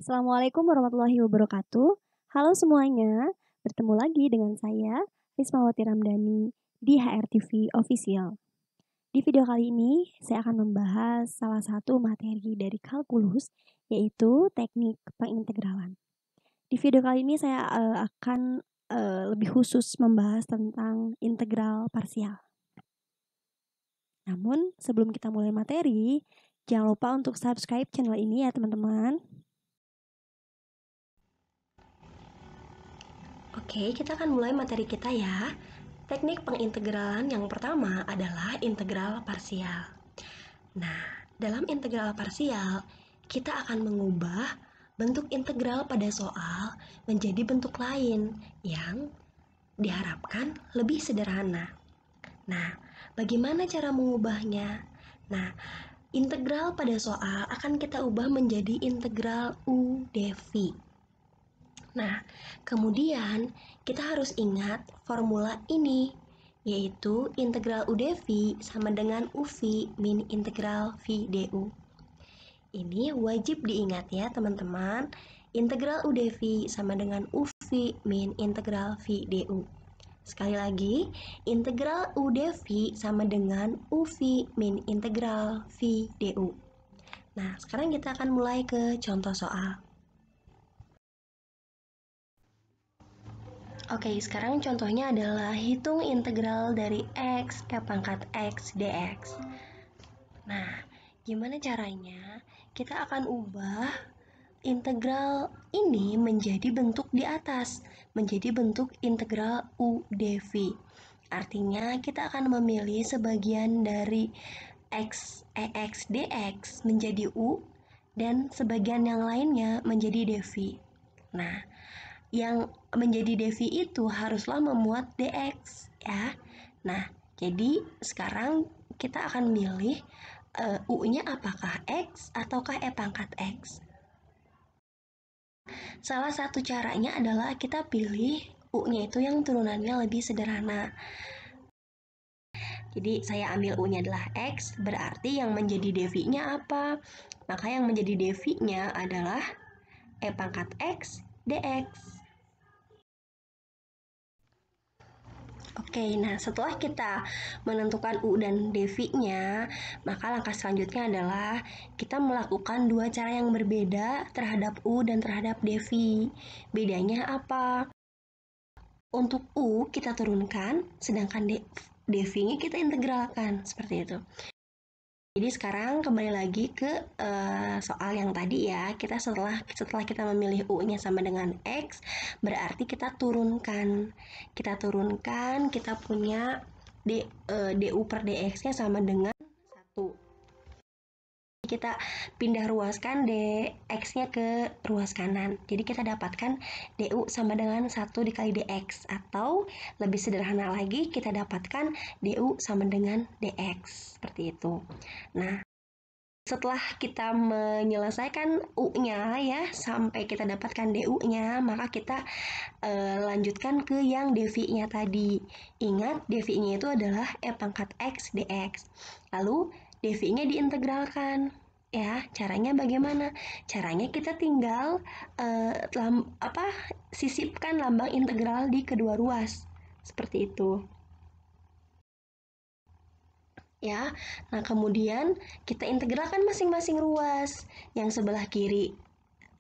Assalamualaikum warahmatullahi wabarakatuh. Halo semuanya, bertemu lagi dengan saya, Rismawati Ramdhani, di HRTV Official. Di video kali ini, saya akan membahas salah satu materi dari kalkulus, yaitu teknik pengintegralan. Di video kali ini saya akan lebih khusus membahas tentang integral parsial. Namun, sebelum kita mulai materi, jangan lupa untuk subscribe channel ini ya teman-teman. Oke, kita akan mulai materi kita ya. Teknik pengintegralan yang pertama adalah integral parsial. Nah, dalam integral parsial, kita akan mengubah bentuk integral pada soal menjadi bentuk lain yang diharapkan lebih sederhana. Nah, bagaimana cara mengubahnya? Nah, integral pada soal akan kita ubah menjadi integral U dv. Nah, kemudian kita harus ingat formula ini, yaitu integral U dv sama dengan UV min integral V du. Ini wajib diingat ya teman-teman. Integral U dv sama dengan UV min integral V du. Sekali lagi, integral U dv sama dengan UV min integral V du. Nah, sekarang kita akan mulai ke contoh soal. Oke, sekarang contohnya adalah hitung integral dari x ke pangkat x dx. Nah, gimana caranya? Kita akan ubah integral ini menjadi bentuk di atas, menjadi bentuk integral u dv. Artinya, kita akan memilih sebagian dari x dx menjadi u dan sebagian yang lainnya menjadi dv. Nah, yang menjadi dv itu haruslah memuat dx ya. Nah, jadi sekarang kita akan milih u-nya apakah x ataukah e pangkat x. Salah satu caranya adalah kita pilih u-nya itu yang turunannya lebih sederhana. Jadi saya ambil u-nya adalah x, berarti yang menjadi dv-nya apa? Maka yang menjadi dv-nya adalah e pangkat x dx. Oke, nah setelah kita menentukan U dan dv-nya, maka langkah selanjutnya adalah kita melakukan dua cara yang berbeda terhadap U dan terhadap dv. Bedanya apa? Untuk U kita turunkan, sedangkan dv-nya kita integralkan, seperti itu. Jadi sekarang kembali lagi ke soal yang tadi ya. Kita setelah kita memilih u-nya sama dengan x, berarti kita turunkan. Kita punya du per dx-nya sama dengan 1. Kita pindah ruaskan dx-nya ke ruas kanan. Jadi kita dapatkan du sama dengan 1 dikali dx. Atau lebih sederhana lagi, kita dapatkan du sama dengan dx. Seperti itu. Nah, setelah kita menyelesaikan u-nya ya, sampai kita dapatkan du-nya, maka kita lanjutkan ke yang dv-nya tadi. Ingat, dv-nya itu adalah e pangkat x dx. Lalu dv-nya diintegralkan. Ya, caranya bagaimana? Caranya kita tinggal sisipkan lambang integral di kedua ruas. Seperti itu. Ya, nah kemudian kita integralkan masing-masing ruas. Yang sebelah kiri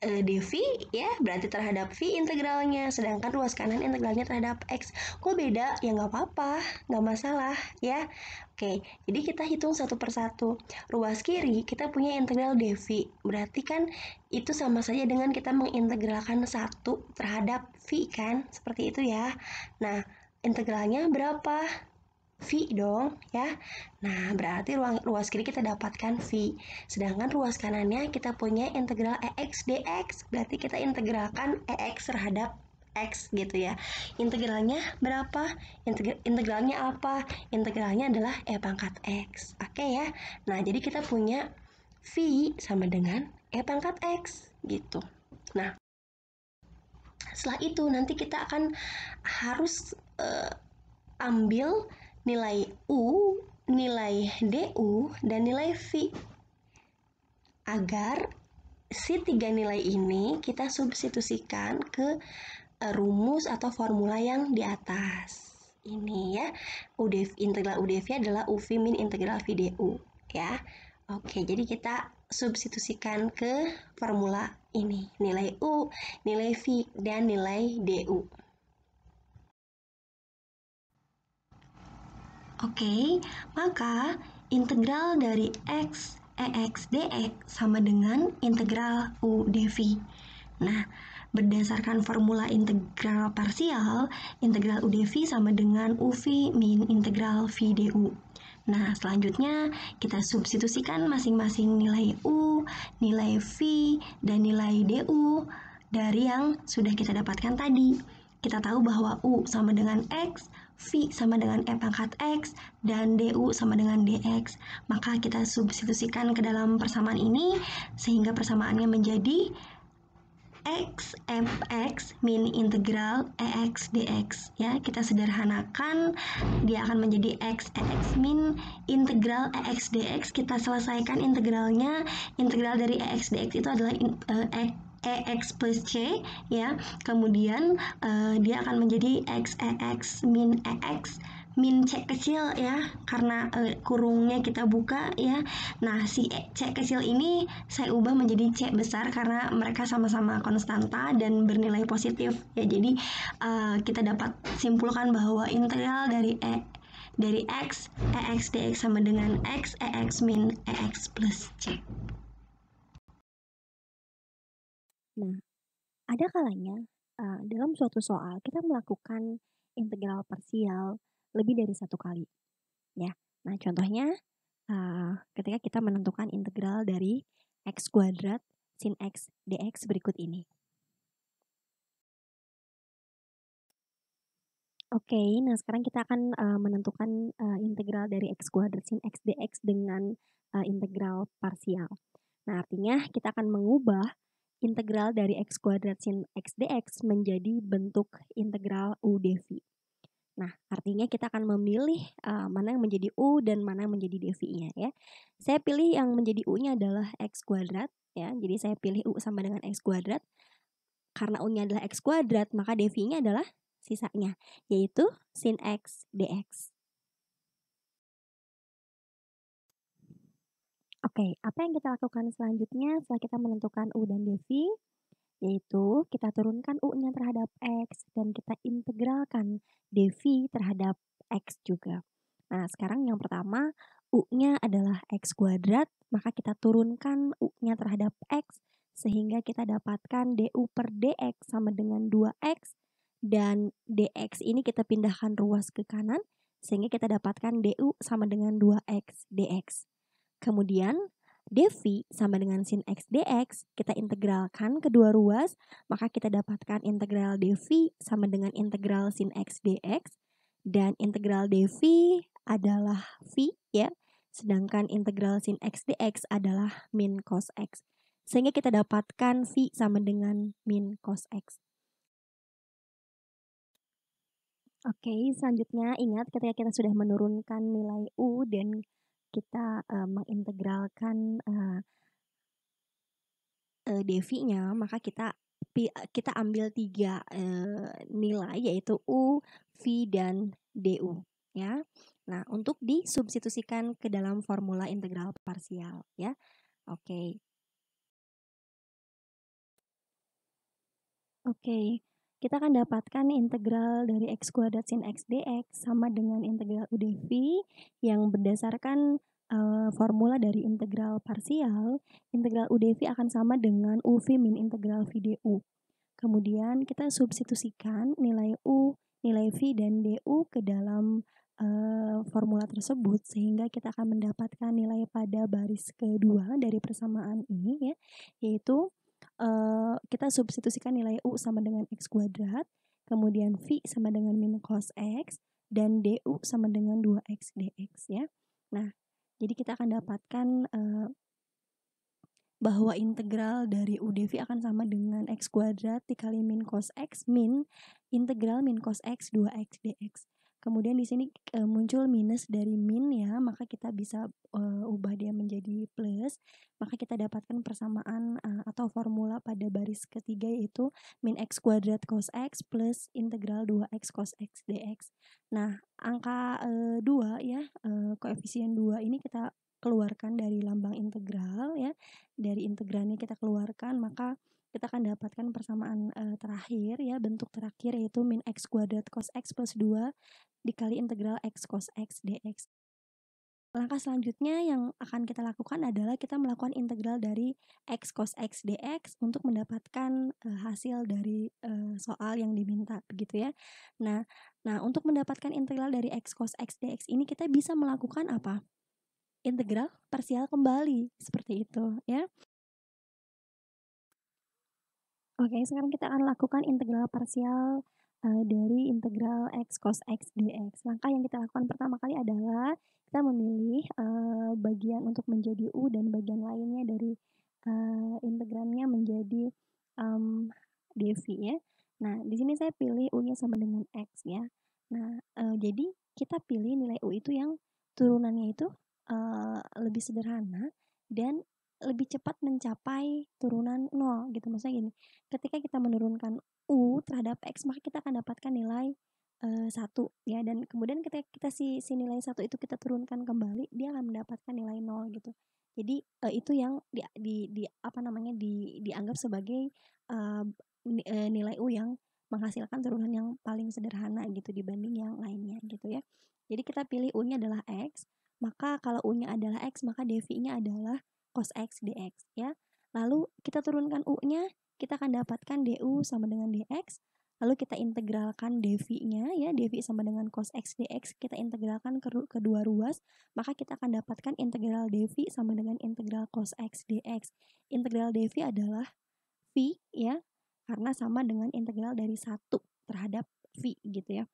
dv ya, berarti terhadap v integralnya, sedangkan ruas kanan integralnya terhadap x. Kok beda? Ya nggak apa-apa, nggak masalah ya. Oke, jadi kita hitung satu persatu. Ruas kiri kita punya integral dv, berarti kan itu sama saja dengan kita mengintegralkan 1 terhadap v kan, seperti itu ya. Nah, integralnya berapa? V dong ya. Nah, berarti ruas kiri kita dapatkan V. Sedangkan ruas kanannya kita punya integral EX dx. Berarti kita integralkan EX terhadap X gitu ya. Integralnya berapa? Integralnya apa? Integralnya adalah E pangkat X. Oke ya. Nah, jadi kita punya V sama dengan E pangkat X gitu. Nah, setelah itu nanti kita akan harus ambil nilai U, nilai DU, dan nilai V agar si 3 nilai ini kita substitusikan ke rumus atau formula yang di atas. Ini ya, integral UdV adalah UV min integral V du ya. Oke, jadi kita substitusikan ke formula ini, nilai U, nilai V, dan nilai du. Oke, maka integral dari x dx sama dengan integral u dv. Nah, berdasarkan formula integral parsial, integral u dv sama dengan uv min integral v du. Nah, selanjutnya kita substitusikan masing-masing nilai u, nilai v, dan nilai du dari yang sudah kita dapatkan tadi. Kita tahu bahwa u sama dengan x, V sama dengan E pangkat X, dan DU sama dengan DX. Maka kita substitusikan ke dalam persamaan ini, sehingga persamaannya menjadi X Fx min integral EX DX. Ya, kita sederhanakan, dia akan menjadi X EX min integral EX DX. Kita selesaikan integralnya. Integral dari EX DX itu adalah EX plus C ya, kemudian dia akan menjadi X EX min EX min C kecil ya, karena kurungnya kita buka ya. Nah, si C kecil ini saya ubah menjadi C besar karena mereka sama-sama konstanta dan bernilai positif ya. Jadi kita dapat simpulkan bahwa integral dari X EX DX sama dengan X EX min EX plus C. Nah, ada kalanya dalam suatu soal kita melakukan integral parsial lebih dari satu kali, ya. Nah, contohnya ketika kita menentukan integral dari x kuadrat sin x dx berikut ini. Oke, nah sekarang kita akan menentukan integral dari x kuadrat sin x dx dengan integral parsial. Nah, artinya kita akan mengubah integral dari x kuadrat sin x dx menjadi bentuk integral u dv. Nah, artinya kita akan memilih mana yang menjadi u dan mana yang menjadi dv-nya ya. Saya pilih yang menjadi u-nya adalah x kuadrat ya. Jadi saya pilih u sama dengan x kuadrat. Karena u-nya adalah x kuadrat, maka dv-nya adalah sisanya, yaitu sin x dx. Oke, apa yang kita lakukan selanjutnya setelah kita menentukan u dan dv? Yaitu kita turunkan u-nya terhadap x dan kita integralkan dv terhadap x juga. Nah, sekarang yang pertama, u-nya adalah x kuadrat, maka kita turunkan u-nya terhadap x sehingga kita dapatkan du per dx sama dengan 2x, dan dx ini kita pindahkan ruas ke kanan sehingga kita dapatkan du sama dengan 2x dx. Kemudian dv sama dengan sin x dx, kita integralkan kedua ruas, maka kita dapatkan integral dv sama dengan integral sin x dx, dan integral dv adalah v ya, sedangkan integral sin x dx adalah min cos x. Sehingga kita dapatkan v sama dengan min cos x. Oke, selanjutnya ingat ketika kita sudah menurunkan nilai u dan kita mengintegralkan dv-nya, maka kita ambil 3 nilai yaitu u, v, dan du ya. Nah, untuk disubstitusikan ke dalam formula integral parsial ya. Oke. Kita akan dapatkan integral dari x kuadrat sin x dx sama dengan integral u dv yang berdasarkan formula dari integral parsial. Integral u dv akan sama dengan uv min integral v du. Kemudian kita substitusikan nilai u, nilai v, dan du ke dalam formula tersebut sehingga kita akan mendapatkan nilai pada baris kedua dari persamaan ini ya, yaitu kita substitusikan nilai u sama dengan x kuadrat, kemudian v sama dengan min cos x, dan du sama dengan 2x dx ya. Nah, jadi kita akan dapatkan bahwa integral dari u dv akan sama dengan x kuadrat dikali min cos x min integral min cos x 2x dx. kemudian di sini muncul minus dari min ya, maka kita bisa ubah dia menjadi plus, maka kita dapatkan persamaan atau formula pada baris ketiga, yaitu min x kuadrat cos x plus integral 2x cos x dx. Nah, angka 2 ya, koefisien 2 ini kita keluarkan dari lambang integral ya, dari integralnya kita keluarkan, maka kita akan dapatkan persamaan terakhir ya, bentuk terakhir, yaitu min x kuadrat cos x plus 2 dikali integral x cos x dx. Langkah selanjutnya yang akan kita lakukan adalah kita melakukan integral dari x cos x dx untuk mendapatkan hasil dari soal yang diminta, begitu ya. Nah, untuk mendapatkan integral dari x cos x dx ini kita bisa melakukan apa? Integral parsial kembali, seperti itu ya. Oke, sekarang kita akan lakukan integral parsial dari integral x cos x dx. Langkah yang kita lakukan pertama kali adalah kita memilih bagian untuk menjadi u dan bagian lainnya dari integralnya menjadi dv ya. Nah, di sini saya pilih u-nya sama dengan x ya. Nah, jadi kita pilih nilai u itu yang turunannya itu lebih sederhana dan lebih cepat mencapai turunan 0 gitu. Maksudnya gini, ketika kita menurunkan u terhadap x, maka kita akan dapatkan nilai 1 ya, dan kemudian ketika kita si nilai 1 itu kita turunkan kembali, dia akan mendapatkan nilai 0 gitu. Jadi itu yang dianggap sebagai nilai u yang menghasilkan turunan yang paling sederhana gitu dibanding yang lainnya gitu ya. Jadi kita pilih u-nya adalah x, maka kalau u-nya adalah x, maka dv-nya adalah cos x dx ya. Lalu kita turunkan u-nya, kita akan dapatkan du sama dengan dx. Lalu kita integralkan dv-nya ya, dv sama dengan cos x dx, kita integralkan ke kedua ruas, maka kita akan dapatkan integral dv sama dengan integral cos x dx. Integral dv adalah v ya, karena sama dengan integral dari 1 terhadap v gitu ya.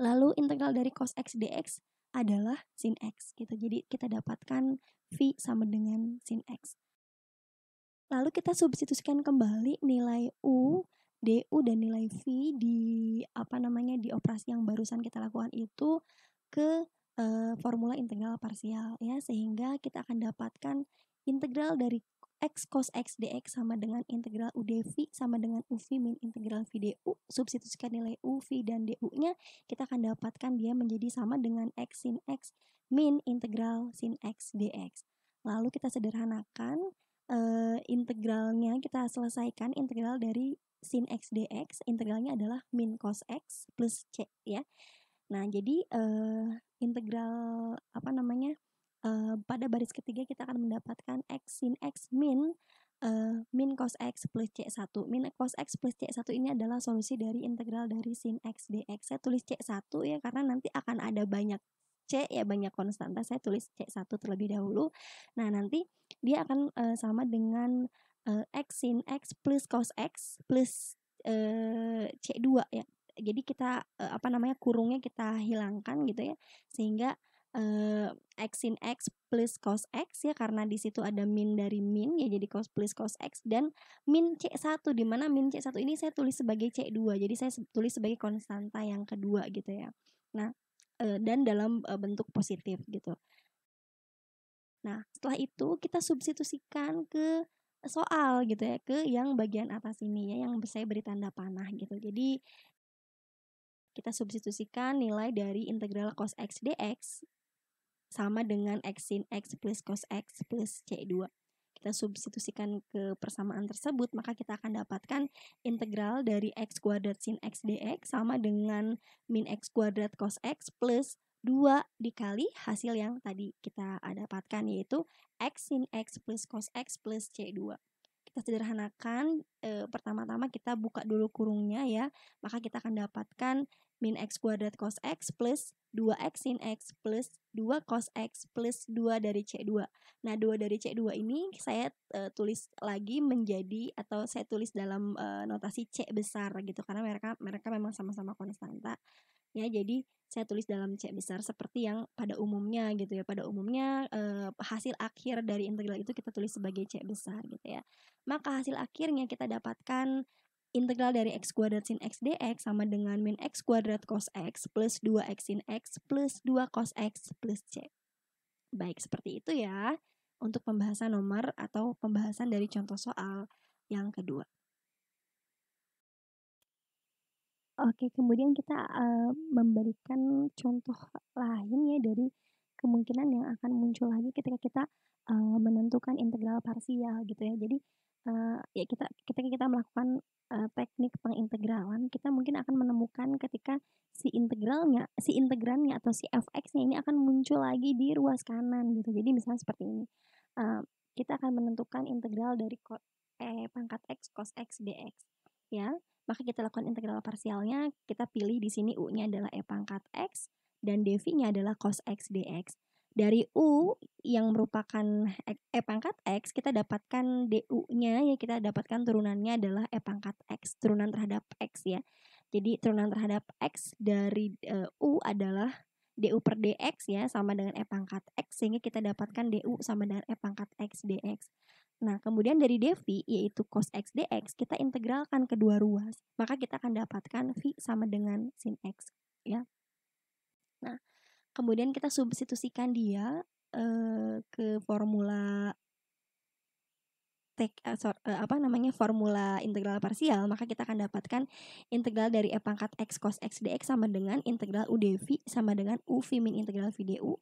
Lalu integral dari cos x dx adalah sin x gitu. Jadi kita dapatkan v sama dengan sin x. Lalu kita substitusikan kembali nilai u, du dan nilai v di operasi yang barusan kita lakukan itu ke formula integral parsial ya, sehingga kita akan dapatkan integral dari x cos x dx sama dengan integral u dv sama dengan uv min integral v du. Substitusikan nilai u, v dan du-nya, kita akan dapatkan dia menjadi sama dengan x sin x min integral sin x dx. Lalu kita sederhanakan integralnya, kita selesaikan integral dari sin x dx, integralnya adalah min cos x plus c ya. Nah, jadi integral pada baris ketiga kita akan mendapatkan x sin x min cos x plus c1. Min cos x plus c1 ini adalah solusi dari integral dari sin x dx. Saya tulis c1 ya, karena nanti akan ada banyak c ya, banyak konstanta. Saya tulis c1 terlebih dahulu. Nah, nanti dia akan sama dengan x sin x plus cos x plus c2 ya. Jadi kita kurungnya kita hilangkan gitu ya, sehingga x sin x plus cos x ya, karena di situ ada min dari min ya, jadi cos plus cos x, dan min c1, di mana min c1 ini saya tulis sebagai c2, jadi saya tulis sebagai konstanta yang kedua gitu ya. Nah, dan dalam bentuk positif gitu. Nah, setelah itu kita substitusikan ke soal gitu ya, ke yang bagian atas ini ya, yang saya beri tanda panah gitu. Jadi kita substitusikan nilai dari integral cos x dx sama dengan x sin x plus cos x plus c2. Kita substitusikan ke persamaan tersebut, maka kita akan dapatkan integral dari x kuadrat sin x dx sama dengan min x kuadrat cos x plus 2 dikali hasil yang tadi kita dapatkan, yaitu x sin x plus cos x plus c2. Kita sederhanakan, pertama-tama kita buka dulu kurungnya ya, maka kita akan dapatkan min x kuadrat cos x plus 2x sin x plus 2 cos x plus 2 dari C2. Nah, 2 dari C2 ini saya tulis lagi menjadi, atau saya tulis dalam notasi C besar gitu, karena mereka memang sama-sama konstanta. Ya, jadi saya tulis dalam C besar seperti yang pada umumnya gitu ya. Pada umumnya hasil akhir dari integral itu kita tulis sebagai C besar gitu ya. Maka hasil akhirnya kita dapatkan integral dari x kuadrat sin x dx sama dengan min x kuadrat cos x plus 2x sin x plus 2 cos x plus c. Baik, seperti itu ya untuk pembahasan nomor atau pembahasan dari contoh soal yang kedua. Oke, kemudian kita memberikan contoh lain ya dari kemungkinan yang akan muncul lagi ketika kita menentukan integral parsial gitu ya. Jadi ya ketika kita melakukan teknik pengintegralan, kita mungkin akan menemukan ketika si integrannya atau si fx-nya ini akan muncul lagi di ruas kanan gitu. Jadi misalnya seperti ini. Kita akan menentukan integral dari pangkat x cos x dx ya. Maka kita lakukan integral parsialnya, kita pilih di sini u-nya adalah e pangkat x dan dv-nya adalah cos x dx. Dari u yang merupakan e pangkat x, kita dapatkan du-nya ya, kita dapatkan turunannya adalah e pangkat x, turunan terhadap x ya. Jadi turunan terhadap x dari u adalah du per dx ya, sama dengan e pangkat x, sehingga kita dapatkan du sama dengan e pangkat x dx. Nah, kemudian dari dv, yaitu cos x dx, kita integralkan kedua ruas. Maka kita akan dapatkan v sama dengan sin x. Ya. Nah, kemudian kita substitusikan dia ke formula formula integral parsial, maka kita akan dapatkan integral dari e pangkat x cos x dx sama dengan integral u dv sama dengan u v min integral v du.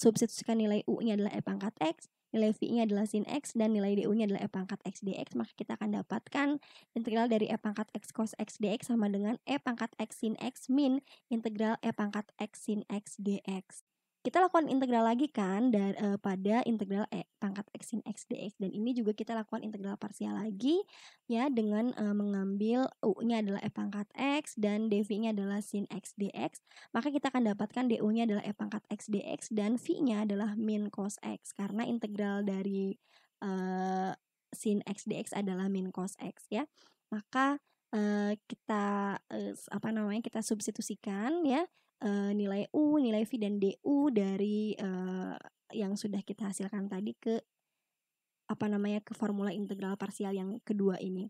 Substitusikan nilai u-nya adalah e pangkat x, nilai v-nya adalah sin x, dan nilai du-nya adalah e pangkat x dx, maka kita akan dapatkan integral dari e pangkat x cos x dx sama dengan e pangkat x sin x min integral e pangkat x sin x dx. Kita lakukan integral lagi kan pada integral e pangkat x sin x dx, dan ini juga kita lakukan integral parsial lagi ya dengan mengambil u-nya adalah e pangkat x dan dv-nya adalah sin x dx, maka kita akan dapatkan du-nya adalah e pangkat x dx dan v-nya adalah min cos x, karena integral dari sin x dx adalah min cos x ya. Maka kita kita substitusikan ya nilai u, nilai v dan du dari yang sudah kita hasilkan tadi ke ke formula integral parsial yang kedua ini.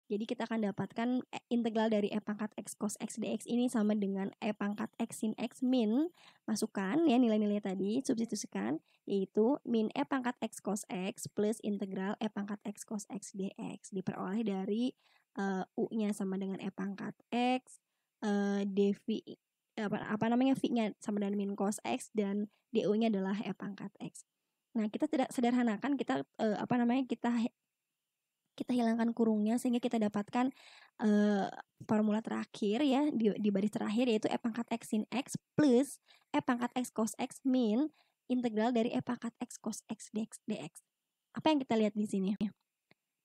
Jadi kita akan dapatkan integral dari e pangkat x cos x dx ini sama dengan e pangkat x sin x min, masukkan ya nilai-nilai tadi, substitusikan, yaitu min e pangkat x cos x plus integral e pangkat x cos x dx, diperoleh dari u-nya sama dengan e pangkat x, dv v-nya sama dengan min cos x dan du-nya adalah e pangkat x. Nah, kita tidak sederhanakan, kita kita hilangkan kurungnya sehingga kita dapatkan formula terakhir ya di baris terakhir, yaitu e pangkat x sin x plus e pangkat x cos x min integral dari e pangkat x cos x dx. Apa yang kita lihat di sini?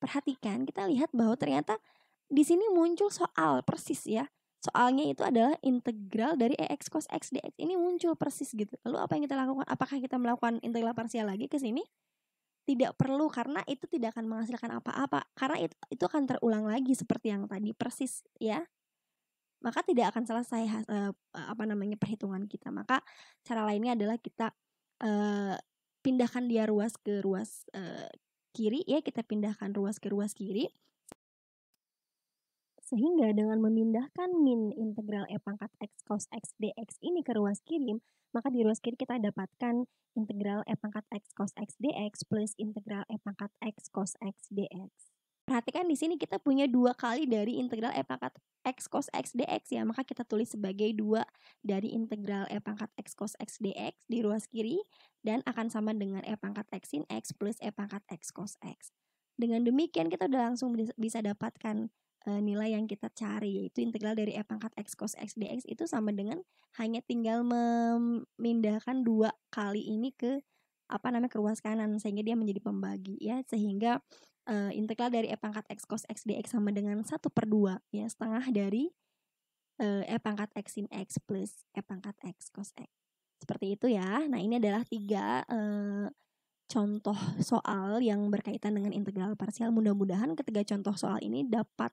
Perhatikan, kita lihat bahwa ternyata di sini muncul soal persis ya. Soalnya itu adalah integral dari EX cos X dx. Ini muncul persis gitu. Lalu apa yang kita lakukan? Apakah kita melakukan integral parsial lagi ke sini? Tidak perlu, karena itu tidak akan menghasilkan apa-apa. Karena itu akan terulang lagi seperti yang tadi persis ya. Maka tidak akan selesai perhitungan kita. Maka cara lainnya adalah kita pindahkan dia ruas ke ruas kiri ya. Kita pindahkan ruas ke ruas kiri. Sehingga dengan memindahkan min integral e pangkat x cos x dx ini ke ruas kiri, maka di ruas kiri kita dapatkan integral e pangkat x cos x dx plus integral e pangkat x cos x dx. Perhatikan di sini kita punya dua kali dari integral e pangkat x cos x dx ya, maka kita tulis sebagai dua dari integral e pangkat x cos x dx di ruas kiri dan akan sama dengan e pangkat x sin x plus e pangkat x cos x. Dengan demikian kita udah langsung bisa dapatkan nilai yang kita cari, yaitu integral dari e pangkat x cos x dx itu sama dengan hanya tinggal memindahkan dua kali ini ke ke ruas kanan sehingga dia menjadi pembagi ya, sehingga integral dari e pangkat x cos x dx sama dengan 1/2 ya, setengah dari e pangkat x sin x plus e pangkat x cos x. Seperti itu ya. Nah, ini adalah 3 contoh soal yang berkaitan dengan integral parsial. Mudah-mudahan ketiga contoh soal ini dapat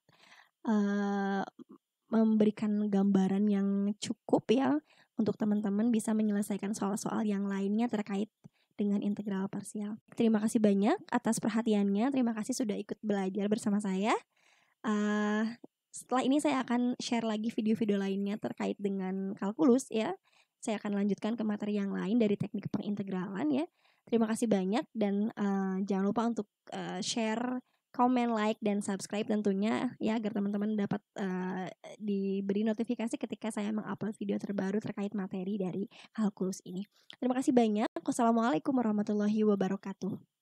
memberikan gambaran yang cukup ya untuk teman-teman bisa menyelesaikan soal-soal yang lainnya terkait dengan integral parsial. Terima kasih banyak atas perhatiannya. Terima kasih sudah ikut belajar bersama saya. Setelah ini saya akan share lagi video-video lainnya terkait dengan kalkulus ya. Saya akan lanjutkan ke materi yang lain dari teknik pengintegralan ya. Terima kasih banyak dan jangan lupa untuk share, komen, like, dan subscribe tentunya ya agar teman-teman dapat diberi notifikasi ketika saya mengupload video terbaru terkait materi dari kalkulus ini. Terima kasih banyak. Wassalamualaikum warahmatullahi wabarakatuh.